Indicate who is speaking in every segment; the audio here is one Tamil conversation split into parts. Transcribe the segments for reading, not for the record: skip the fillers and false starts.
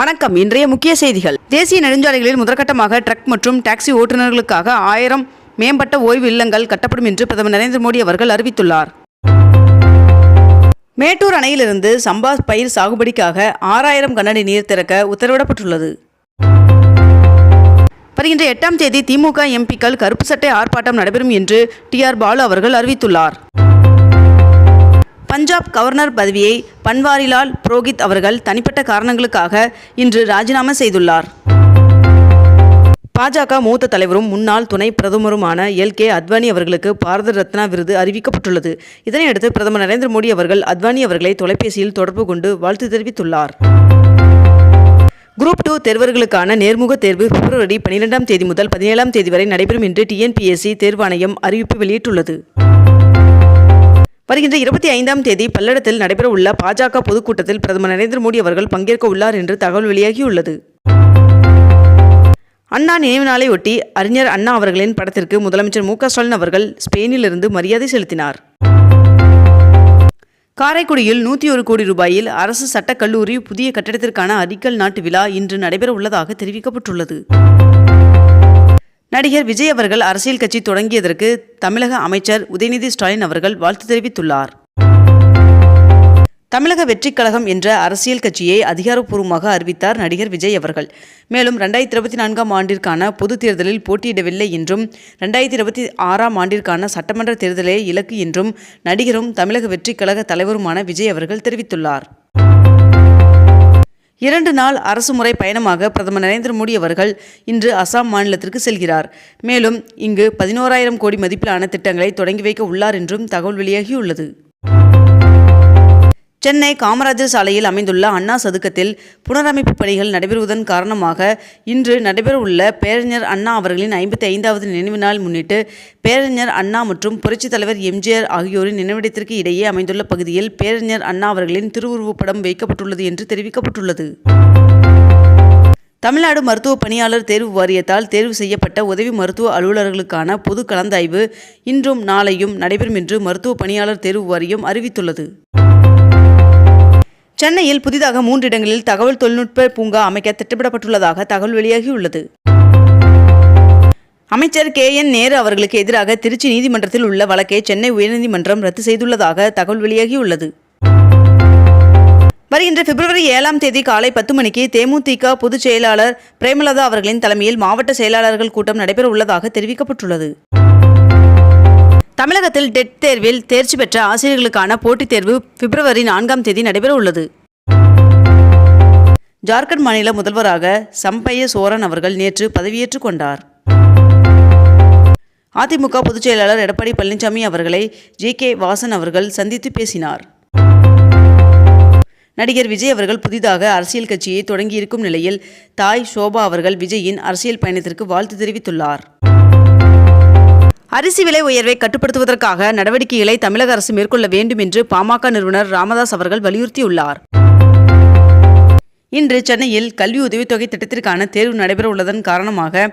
Speaker 1: வணக்கம். இன்றைய முக்கிய செய்திகள். தேசிய நெடுஞ்சாலைகளில் முதற்கட்டமாக ட்ரக் மற்றும் டாக்ஸி ஓட்டுநர்களுக்காக 1000 மேம்பட்ட ஓய்வு இல்லங்கள் கட்டப்படும் என்று பிரதமர் நரேந்திர மோடி அவர்கள் அறிவித்துள்ளார். மேட்டூர் அணையிலிருந்து சம்பா பயிர் சாகுபடிக்காக 6000 கனஅடி நீர் திறக்க உத்தரவிடப்பட்டுள்ளது. வருகின்ற 8ஆம் தேதி திமுக எம்பிக்கள் கருப்பு சட்டை ஆர்ப்பாட்டம் நடைபெறும் என்று டி.ஆர். பாலு அவர்கள் அறிவித்துள்ளார். பஞ்சாப் கவர்னர் பதவியை பன்வாரிலால் புரோஹித் அவர்கள் தனிப்பட்ட காரணங்களுக்காக இன்று ராஜினாமா செய்துள்ளார். பாஜக மூத்த தலைவரும் முன்னாள் துணை பிரதமருமான எல்.கே. அத்வானி அவர்களுக்கு பாரத ரத்னா விருது அறிவிக்கப்பட்டுள்ளது. இதனையடுத்து பிரதமர் நரேந்திர மோடி அவர்கள் அத்வானி அவர்களை தொலைபேசியில் தொடர்பு கொண்டு வாழ்த்து தெரிவித்துள்ளார். குரூப் 2 தேர்வர்களுக்கான நேர்முக தேர்வு பிப்ரவரி 12ஆம் தேதி முதல் 17ஆம் தேதி வரை நடைபெறும் என்று டிஎன்பிஎஸ்சி தேர்வாணையம் அறிவிப்பு வெளியிட்டுள்ளது. வருகின்ற 25ஆம் தேதி பல்லடத்தில் நடைபெறவுள்ள பாஜக பொதுக்கூட்டத்தில் பிரதமர் நரேந்திர மோடி அவர்கள் பங்கேற்க உள்ளார் என்று தகவல் வெளியாகியுள்ளது. அண்ணா நினைவு நாளை ஒட்டி அறிஞர் அண்ணா அவர்களின் படத்திற்கு முதலமைச்சர் மு.க. ஸ்டாலின் அவர்கள் ஸ்பெயினிலிருந்து மரியாதை செலுத்தினார். காரைக்குடியில் 101 கோடி ரூபாயில் அரசு சட்டக் கல்லூரி புதிய கட்டிடத்திற்கான அடிக்கல் நாட்டு விழா இன்று நடைபெற உள்ளதாக தெரிவிக்கப்பட்டுள்ளது. நடிகர் விஜய் அவர்கள் அரசியல் கட்சி தொடங்கியதற்கு தமிழக அமைச்சர் உதயநிதி ஸ்டாலின் அவர்கள் வாழ்த்து தெரிவித்துள்ளார். தமிழக வெற்றிக் கழகம் என்ற அரசியல் கட்சியை அதிகாரப்பூர்வமாக அறிவித்தார் நடிகர் விஜய் அவர்கள். மேலும் 2024ஆம் ஆண்டிற்கான பொதுத் தேர்தலில் போட்டியிடவில்லை என்றும் 2026ஆம் ஆண்டிற்கான சட்டமன்ற தேர்தலே இலக்கு என்றும் நடிகரும் தமிழக வெற்றிக் கழக தலைவருமான விஜய் அவர்கள் தெரிவித்துள்ளார். 2 நாள் அரசுமுறை பயணமாக பிரதமர் நரேந்திர மோடி அவர்கள் இன்று அசாம் மாநிலத்திற்கு செல்கிறார். மேலும் இங்கு 11,000 கோடி மதிப்பிலான திட்டங்களை தொடங்கி வைக்க உள்ளார் என்றும் தகவல் வெளியாகியுள்ளது. சென்னை காமராஜர் சாலையில் அமைந்துள்ள அண்ணா சதுக்கத்தில் புனரமைப்பு பணிகள் நடைபெறுவதன் காரணமாக இன்று நடைபெறவுள்ள பேரறிஞர் அண்ணா அவர்களின் 55வது நினைவு நாள் முன்னிட்டு பேரறிஞர் அண்ணா மற்றும் புரட்சித் தலைவர் எம்.ஜி.ஆர். ஆகியோரின் நினைவிடத்திற்கு இடையே அமைந்துள்ள பகுதியில் பேரறிஞர் அண்ணா அவர்களின் திருவுருவப்படம் வைக்கப்பட்டுள்ளது என்று தெரிவிக்கப்பட்டுள்ளது. தமிழ்நாடு மருத்துவ பணியாளர் தேர்வு வாரியத்தால் தேர்வு செய்யப்பட்ட உதவி மருத்துவ அலுவலர்களுக்கான பொது கலந்தாய்வு இன்றும் நாளையும் நடைபெறும் என்று மருத்துவ பணியாளர் தேர்வு வாரியம் அறிவித்துள்ளது. சென்னையில் புதிதாக 3 இடங்களில் தகவல் தொழில்நுட்ப பூங்கா அமைக்க திட்டமிடப்பட்டுள்ளதாக தகவல் வெளியாகியுள்ளது. அமைச்சர் கே.என். நேரு அவர்களுக்கு எதிராக திருச்சி நீதிமன்றத்தில் உள்ள வழக்கை சென்னை உயர்நீதிமன்றம் ரத்து செய்துள்ளதாக தகவல் வெளியாகியுள்ளது. வருகின்ற பிப்ரவரி 7ஆம் தேதி காலை 10 மணிக்கு தேமுதிக பொதுச் செயலாளர் பிரேமலதா அவர்களின் தலைமையில் மாவட்ட செயலாளர்கள் கூட்டம் நடைபெற உள்ளதாக தெரிவிக்கப்பட்டுள்ளது. தமிழகத்தில் டெட் தேர்வில் தேர்ச்சி பெற்ற ஆசிரியர்களுக்கான போட்டித் தேர்வு பிப்ரவரி 4ஆம் தேதி நடைபெற உள்ளது. ஜார்க்கண்ட் மாநில முதல்வராக சம்பைய சோரன் அவர்கள் நேற்று பதவியேற்றுக் கொண்டார். அதிமுக பொதுச் செயலாளர் எடப்பாடி பழனிசாமி அவர்களை ஜே.கே. வாசன் அவர்கள் சந்தித்து பேசினார். நடிகர் விஜய் அவர்கள் புதிதாக அரசியல் கட்சியை தொடங்கியிருக்கும் நிலையில் தாய் ஷோபா அவர்கள் விஜயின் அரசியல் பயணத்திற்கு வாழ்த்து தெரிவித்துள்ளார். அரிசி விலை உயர்வை கட்டுப்படுத்துவதற்காக நடவடிக்கைகளை தமிழக அரசு மேற்கொள்ள வேண்டும் என்று பாமக நிறுவனர் ராமதாஸ் அவர்கள் வலியுறுத்தியுள்ளார். இன்று சென்னையில் கல்வி உதவித்தொகை திட்டத்திற்கான தேர்வு நடைபெற உள்ளதன் காரணமாக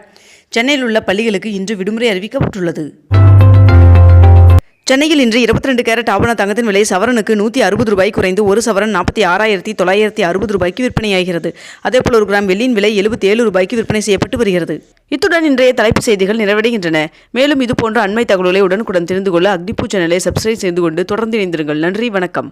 Speaker 1: சென்னையில் உள்ள பள்ளிகளுக்கு இன்று விடுமுறை அறிவிக்கப்பட்டுள்ளது. சென்னையில் இன்று 22 கேரட் ஆபண தங்கத்தின் விலை சவரனுக்கு 160 ரூபாய் குறைந்து 1 சவரன் 46,960 ரூபாய்க்கு விற்பனையாகிறது. அதேபோல் 1 கிராம் வெள்ளியின் விலை 77 ரூபாய்க்கு விற்பனை செய்யப்பட்டு வருகிறது. இத்துடன் இன்றைய தலைப்புச் செய்திகள் நிறைவடைகின்றன. மேலும் இதுபோன்ற அண்மை தகவல்களை உடனுக்குடன் தெரிந்து கொள்ள அக்னிபூ சேனலை சப்ஸ்கிரைப் செய்து கொண்டு தொடர்ந்து இணைந்திருங்கள். நன்றி, வணக்கம்.